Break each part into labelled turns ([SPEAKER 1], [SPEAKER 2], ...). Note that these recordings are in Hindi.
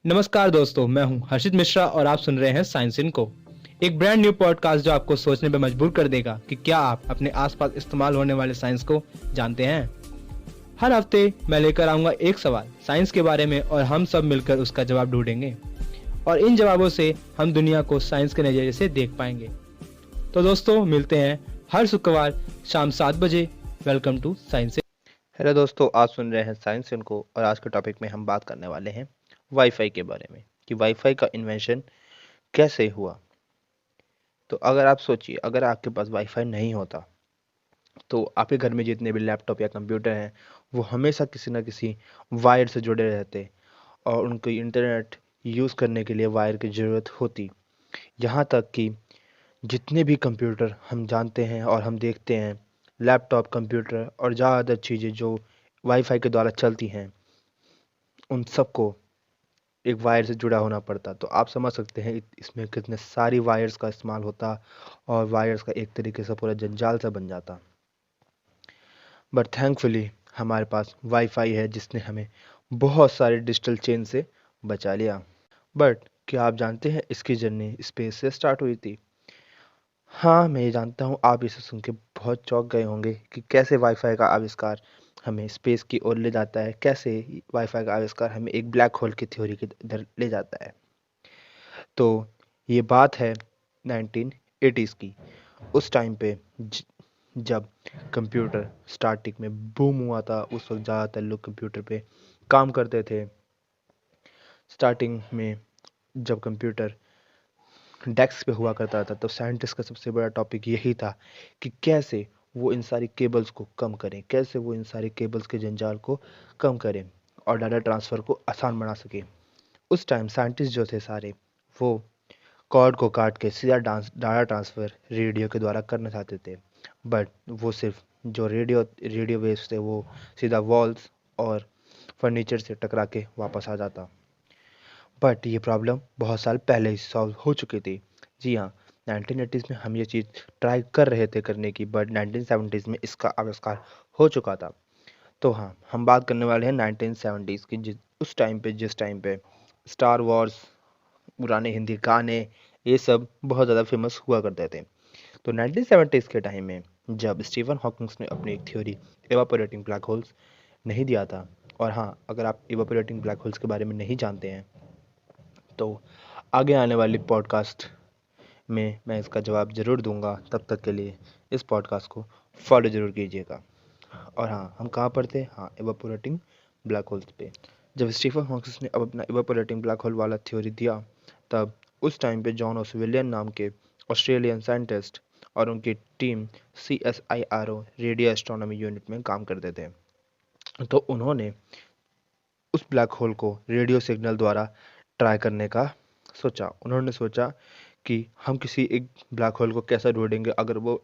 [SPEAKER 1] नमस्कार दोस्तों, मैं हूं हर्षित मिश्रा और आप सुन रहे हैं साइंस इनको, एक ब्रांड न्यू पॉडकास्ट जो आपको सोचने पर मजबूर कर देगा कि क्या आप अपने आसपास इस्तेमाल होने वाले साइंस को जानते हैं। हर हफ्ते मैं लेकर आऊंगा एक सवाल साइंस के बारे में और हम सब मिलकर उसका जवाब ढूंढेंगे और इन जवाबों से हम दुनिया को साइंस के नजरिए से देख पाएंगे। तो दोस्तों, मिलते हैं हर शुक्रवार शाम 7 बजे। Welcome to science.
[SPEAKER 2] हेलो दोस्तों, आप सुन रहे हैं साइंस इनको और आज के टॉपिक में हम बात करने वाले हैं वाईफाई के बारे में कि वाईफाई का इन्वेंशन कैसे हुआ। तो अगर आप सोचिए, अगर आपके पास वाईफाई नहीं होता तो आपके घर में जितने भी लैपटॉप या कंप्यूटर हैं वो हमेशा किसी ना किसी वायर से जुड़े रहते और उनको इंटरनेट यूज़ करने के लिए वायर की ज़रूरत होती। यहाँ तक कि जितने भी कंप्यूटर हम जानते हैं और हम देखते हैं, लैपटॉप, कंप्यूटर और ज़्यादातर चीज़ें जो वाईफाई के द्वारा चलती हैं, उन सबको एक वायर से जुड़ा होना पड़ता। तो आप समझ सकते हैं इसमें कितने सारी वायर्स का इस्तेमाल होता और वायर्स का एक तरीके से पूरा जंजाल सा बन जाता। बट थैंकफुली हमारे पास वाईफाई है जिसने हमें बहुत सारे डिजिटल चेन से बचा लिया। बट क्या आप जानते हैं इसकी जर्नी स्पेस से स्टार्ट हुई थी? हाँ, मैं ये जानता हूँ, आप इसे सुन के बहुत चौंक गए होंगे कि कैसे वाईफाई का आविष्कार हमें स्पेस की ओर ले जाता है, कैसे वाईफाई का आविष्कार हमें एक ब्लैक होल की थ्योरी की इधर ले जाता है। तो ये बात है 1980s की। उस टाइम पे जब कंप्यूटर स्टार्टिंग में बूम हुआ था, उस वक्त ज़्यादातर लोग कंप्यूटर पे काम करते थे। स्टार्टिंग में जब कंप्यूटर डेस्क पे हुआ करता था तो साइंटिस्ट का सबसे बड़ा टॉपिक यही था कि कैसे वो इन सारी केबल्स को कम करें, कैसे वो इन सारी केबल्स के जंजाल को कम करें और डाटा ट्रांसफ़र को आसान बना सके। उस टाइम साइंटिस्ट जो थे सारे, वो कॉर्ड को काट के सीधा डाटा ट्रांसफ़र रेडियो के द्वारा करना चाहते थे। बट वो सिर्फ जो रेडियो वेव्स थे वो सीधा वॉल्स और फर्नीचर से टकरा के वापस आ जाता। बट ये प्रॉब्लम बहुत साल पहले ही सॉल्व हो चुकी थी। जी हाँ, 1980s में हम ये चीज़ ट्राई कर रहे थे करने की, बट 1970s में इसका आविष्कार हो चुका था। तो हाँ, हम बात करने वाले हैं 1970s की, जिस टाइम पे स्टार वॉर्स, पुराने हिंदी गाने, ये सब बहुत ज़्यादा फेमस हुआ करते थे। तो 1970s के टाइम में जब स्टीफन हॉकिंग्स ने अपनी एक थ्योरी इवापोरेटिंग ब्लैक होल्स नहीं दिया था, और हाँ, अगर आप इवापोरेटिंग ब्लैक होल्स के बारे में नहीं जानते हैं तो आगे आने वाली पॉडकास्ट में मैं इसका जवाब ज़रूर दूंगा। तब तक के लिए इस पॉडकास्ट को फॉलो ज़रूर कीजिएगा। और हाँ, हम कहाँ पर थे? हाँ, इवापोरेटिंग ब्लैक होल्स पे। जब स्टीफन हॉकिंस ने अब अपना इवापोरेटिंग ब्लैक होल वाला थ्योरी दिया, तब उस टाइम पे जॉन ऑस्वेलियन नाम के ऑस्ट्रेलियन साइंटिस्ट और उनकी team CSIRO radio astronomy unit में काम करते थे। तो उन्होंने उस ब्लैक होल को रेडियो सिग्नल द्वारा ट्राई करने का सोचा। उन्होंने सोचा कि हम किसी एक ब्लैक होल को कैसा ढूंढेंगे अगर वो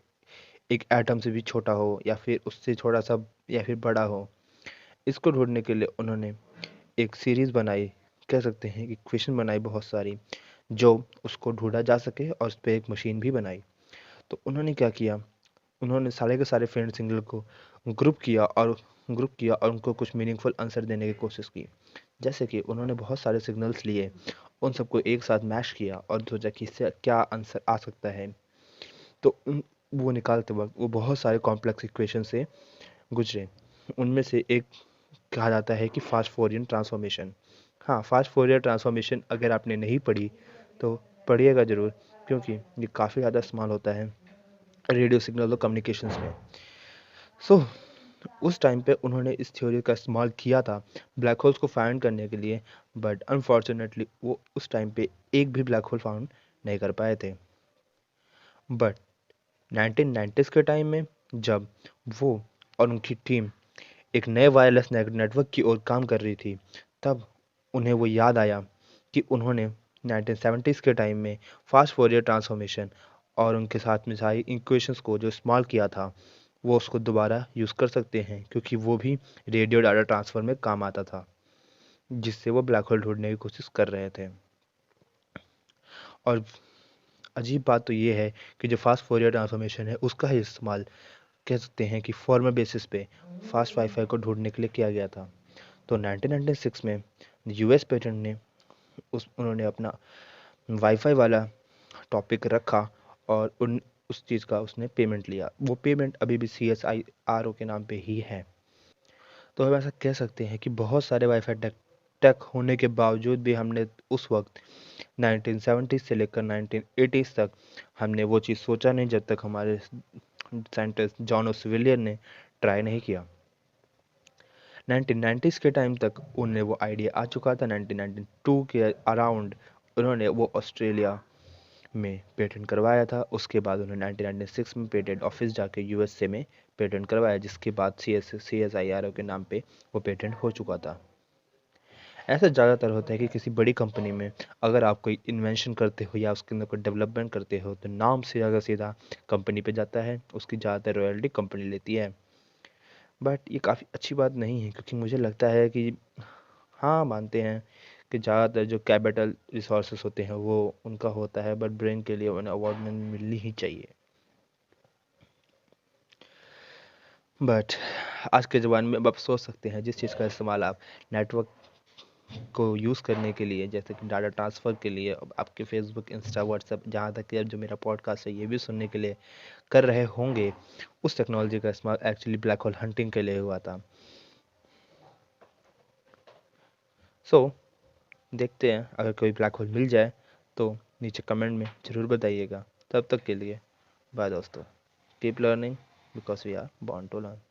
[SPEAKER 2] एक एटम से भी छोटा हो या फिर उससे थोड़ा सा या फिर बड़ा हो। इसको ढूंढने के लिए उन्होंने एक सीरीज़ बनाई, कह सकते हैं कि इक्वेशन बनाई बहुत सारी, जो उसको ढूंढा जा सके, और उस पर एक मशीन भी बनाई। तो उन्होंने क्या किया, उन्होंने सारे के सारे फ्रेंड सिग्नल को ग्रुप किया और उनको कुछ मीनिंगफुल आंसर देने की कोशिश की। जैसे कि उन्होंने बहुत सारे सिग्नल्स लिए, उन सबको एक साथ मैश किया और सोचा कि इससे क्या आंसर आ सकता है। तो वो निकालते वक्त वो बहुत सारे कॉम्प्लेक्स इक्वेशन से गुजरे। उनमें से एक कहा जाता है कि फास्ट फोरियर ट्रांसफॉर्मेशन। हाँ, फास्ट फोरियर ट्रांसफॉर्मेशन अगर आपने नहीं पढ़ी तो पढ़िएगा ज़रूर, क्योंकि ये काफ़ी ज़्यादा इस्तेमाल होता है रेडियो सिग्नल और कम्युनिकेशंस में। सो उस टाइम पे उन्होंने इस थ्योरी का इस्तेमाल किया था ब्लैक होल्स को फाइंड करने के लिए, बट अनफॉर्चुनेटली वो उस टाइम पे एक भी ब्लैक होल फाउंड नहीं कर पाए थे। बट 1990s के टाइम में जब वो और उनकी टीम एक नए वायरलेस नेटवर्क की ओर काम कर रही थी, तब उन्हें वो याद आया कि उन्होंने 1970s के टाइम में फास्ट फोरियर ट्रांसफॉर्मेशन और उनके साथ में सारी इक्वेशंस को जो इस्तेमाल किया था वो उसको दोबारा यूज़ कर सकते हैं, क्योंकि वो भी रेडियो डाटा ट्रांसफ़र में काम आता था, जिससे वो ब्लैक होल ढूंढने की कोशिश कर रहे थे। और अजीब बात तो ये है कि जो फास्ट फोरियर ट्रांसफॉर्मेशन है उसका ही इस्तेमाल कह सकते हैं कि फॉर्मल बेसिस पे फास्ट वाईफाई को ढूंढने के लिए किया गया था। तो 1996 में यूएस पेटेंट ने उन्होंने अपना वाईफाई वाला टॉपिक रखा और उस चीज़ का उसने पेमेंट लिया। वो पेमेंट अभी भी CSIRO के नाम पे ही है। तो हम ऐसा कह सकते हैं कि बहुत सारे वाईफाई टेक टेक होने के बावजूद भी हमने उस वक्त 1970 से लेकर 1980 तक हमने वो चीज़ सोचा नहीं, जब तक हमारे साइंटिस्ट जॉन ओसवेलियर ने ट्राई नहीं किया। 1990s के टाइम तक उन्हें वो आइडिया आ चुका था। 1992 के अराउंड उन्होंने वो ऑस्ट्रेलिया में पेटेंट करवाया था। उसके बाद उन्होंने 1996 में पेटेंट ऑफिस जाके USA में पेटेंट करवाया, जिसके बाद CSIRO के नाम पे वो पेटेंट हो चुका था। ऐसा ज़्यादातर होता है कि किसी बड़ी कंपनी में अगर आप कोई इन्वेंशन करते हो या उसके अंदर कोई डेवलपमेंट करते हो तो नाम से अगर सीधा कंपनी पे जाता है, उसकी ज़्यादातर रॉयल्टी कंपनी लेती है। बट ये काफ़ी अच्छी बात नहीं है, क्योंकि मुझे लगता है कि हाँ, मानते हैं कि ज़्यादातर जो कैपिटल रिसोर्सेस होते हैं वो उनका होता है, बट ब्रेन के लिए उन्हें अवार्ड में मिलनी ही चाहिए। बट आज के ज़माने में अब आप सोच सकते हैं, जिस चीज़ का इस्तेमाल आप नेटवर्क को यूज़ करने के लिए, जैसे कि डाटा ट्रांसफ़र के लिए, अब आपके फेसबुक, इंस्टा, व्हाट्सएप, जहाँ तक कि अब जो मेरा पॉडकास्ट है ये भी सुनने के लिए कर रहे होंगे, उस टेक्नोलॉजी का इस्तेमाल एक्चुअली ब्लैक होल हंटिंग के लिए हुआ था। सो देखते हैं, अगर कोई ब्लैक होल मिल जाए तो नीचे कमेंट में ज़रूर बताइएगा। तब तक के लिए बाय दोस्तों। Keep learning because we are born to learn.